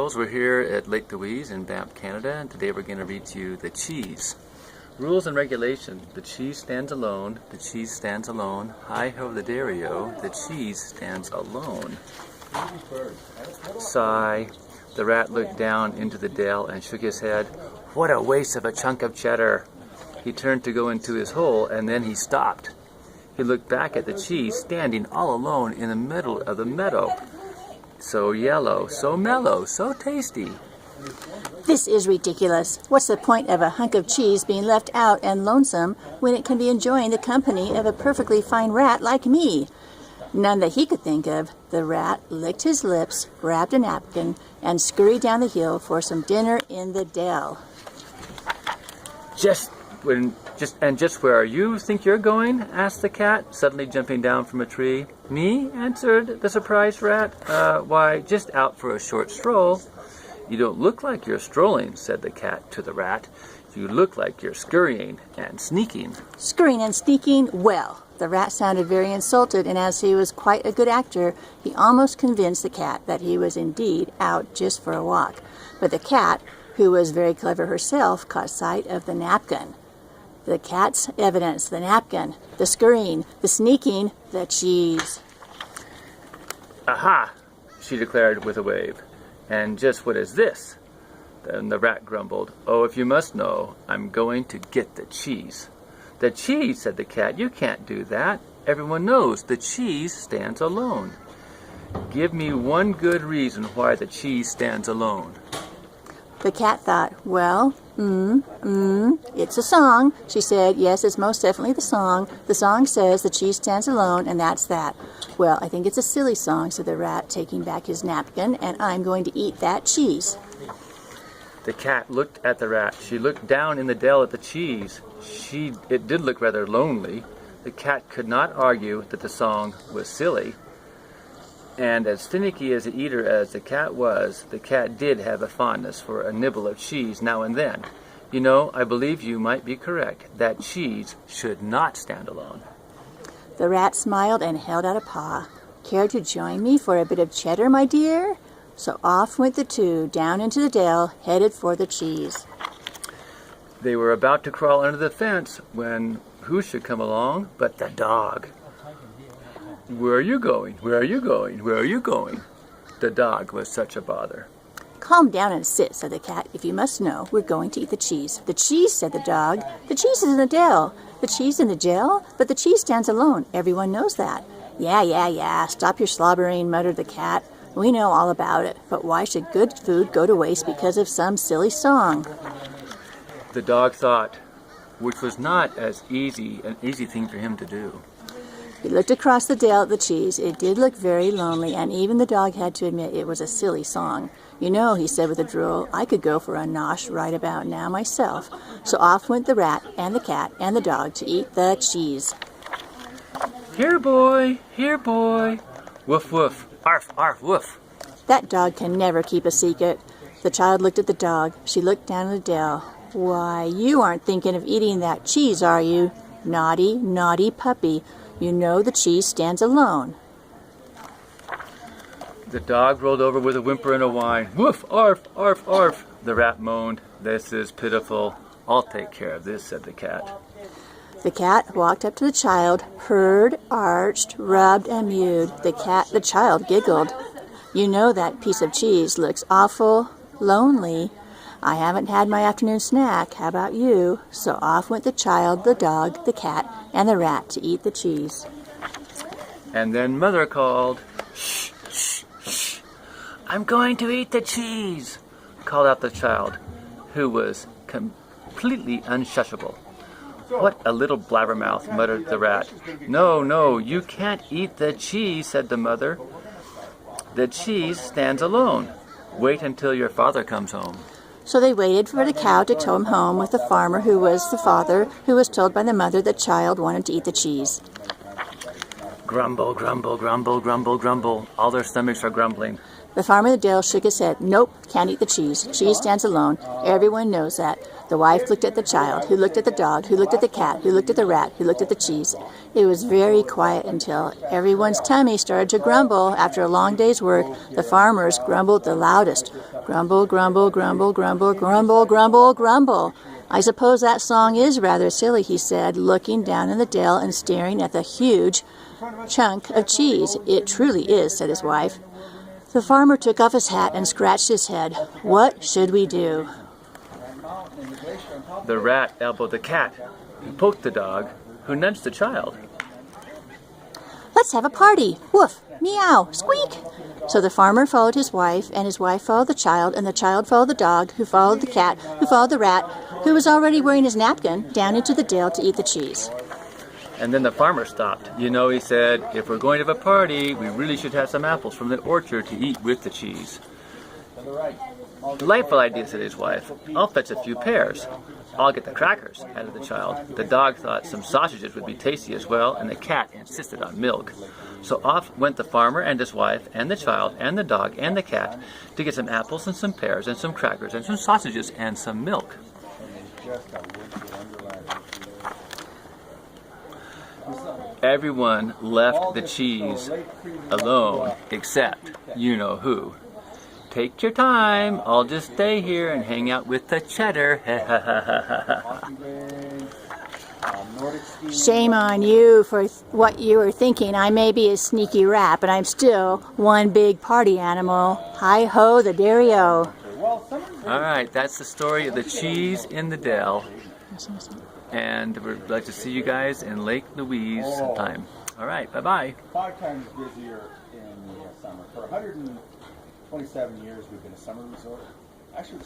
girls. We're here at Lake Louise in Banff, Canada, and today we're going to read to you the cheese. Rules and regulations. The cheese stands alone. The cheese stands alone. Hi ho the dairy-o. The cheese stands alone. Sigh. The rat looked down into the Dell and shook his head. What a waste of a chunk of cheddar. He turned to go into his hole, and then he stopped. He looked back at the cheese standing all alone in the middle of the meadow. So yellow, so mellow, so tasty. This is ridiculous. What's the point of a hunk of cheese being left out and lonesome when it can be enjoying the company of a perfectly fine rat like me? None that he could think of, the rat licked his lips, grabbed a napkin, and scurried down the hill for some dinner in the Dell. Just where you think you're going? Asked the cat, suddenly jumping down from a tree. Me? Answered the surprised rat. Why, just out for a short stroll. You don't look like you're strolling, said the cat to the rat. You look like you're scurrying and sneaking. Scurrying and sneaking? Well, the rat sounded very insulted, and as he was quite a good actor, he almost convinced the cat that he was indeed out just for a walk. But the cat, who was very clever herself, caught sight of the napkin. The cat's evidence, the napkin, the scurrying, the sneaking, the cheese. Aha, she declared with a wave. And just what is this? Then the rat grumbled. Oh, if you must know, I'm going to get the cheese. The cheese, said the cat. You can't do that. Everyone knows the cheese stands alone. Give me one good reason why the cheese stands alone. The cat thought, well, it's a song. She said, yes, it's most definitely the song. The song says the cheese stands alone, and that's that. Well, I think it's a silly song, said the rat, taking back his napkin, and I'm going to eat that cheese. The cat looked at the rat. She looked down in the Dell at the cheese. It did look rather lonely. The cat could not argue that the song was silly. And as finicky as an eater as the cat was, the cat did have a fondness for a nibble of cheese now and then. You know, I believe you might be correct. That cheese should not stand alone. The rat smiled and held out a paw. Care to join me for a bit of cheddar, my dear? So off went the two, down into the Dell, headed for the cheese. They were about to crawl under the fence when who should come along but the dog. Where are you going? Where are you going? Where are you going? The dog was such a bother. Calm down and sit, said the cat. If you must know, we're going to eat the cheese. The cheese, said the dog. The cheese is in the Dell. The cheese in the Dell? But the cheese stands alone. Everyone knows that. Yeah. Stop your slobbering, muttered the cat. We know all about it. But why should good food go to waste because of some silly song? The dog thought, which was not an easy thing for him to do. He looked across the Dell at the cheese. It did look very lonely, and even the dog had to admit it was a silly song. You know, he said with a drool, I could go for a nosh right about now myself. So off went the rat and the cat and the dog to eat the cheese. Here, boy, woof, woof, arf, arf, woof. That dog can never keep a secret. The child looked at the dog. She looked down at the Dell. Why, you aren't thinking of eating that cheese, are you? Naughty, naughty puppy. You know the cheese stands alone. The dog rolled over with a whimper and a whine. Woof, arf, arf, arf. The rat moaned. This is pitiful. I'll take care of this, said the cat. The cat walked up to the child, purred, arched, rubbed, and mewed. The child giggled. You know that piece of cheese looks awful lonely. I haven't had my afternoon snack. How about you? So off went the child, the dog, the cat, and the rat to eat the cheese. And then Mother called, shh, shh, shh. I'm going to eat the cheese, called out the child, who was completely unshushable. What a little blabbermouth, muttered the rat. No, you can't eat the cheese, said the mother. The cheese stands alone. Wait until your father comes home. So they waited for the cow to come home with the farmer who was the father, who was told by the mother the child wanted to eat the cheese. Grumble, grumble, grumble, grumble, grumble. All their stomachs are grumbling. The farmer of the Dell shook his head. Nope, can't eat the cheese. Cheese stands alone. Everyone knows that. The wife looked at the child, who looked at the dog, who looked at the cat, who looked at the rat, who looked at the cheese. It was very quiet until everyone's tummy started to grumble. After a long day's work, the farmers grumbled the loudest. Grumble, grumble, grumble, grumble, grumble, grumble, grumble. I suppose that song is rather silly, he said, looking down in the dell and staring at the huge chunk of cheese. It truly is, said his wife. The farmer took off his hat and scratched his head. What should we do? The rat elbowed the cat, who poked the dog, who nudged the child. Let's have a party. Woof, meow, squeak. So the farmer followed his wife, and his wife followed the child, and the child followed the dog, who followed the cat, who followed the rat, who was already wearing his napkin, down into the dell to eat the cheese. And then the farmer stopped. You know, he said, if we're going to have a party, we really should have some apples from the orchard to eat with the cheese. Delightful idea, said his wife. I'll fetch a few pears. I'll get the crackers, added the child. The dog thought some sausages would be tasty as well, and the cat insisted on milk. So off went the farmer and his wife and the child and the dog and the cat to get some apples and some pears and some crackers and some sausages and some milk. Everyone left the cheese alone except you-know-who. Take your time. I'll just stay here and hang out with the cheddar. Shame on you for what you were thinking. I may be a sneaky rat, but I'm still one big party animal. Hi-ho, the dairy-o. All right, that's the story of the cheese in the Dell. And we'd like to see you guys in Lake Louise sometime. All right, bye-bye. 5 times busier in the summer. For 127 years, we've been a summer resort. Actually,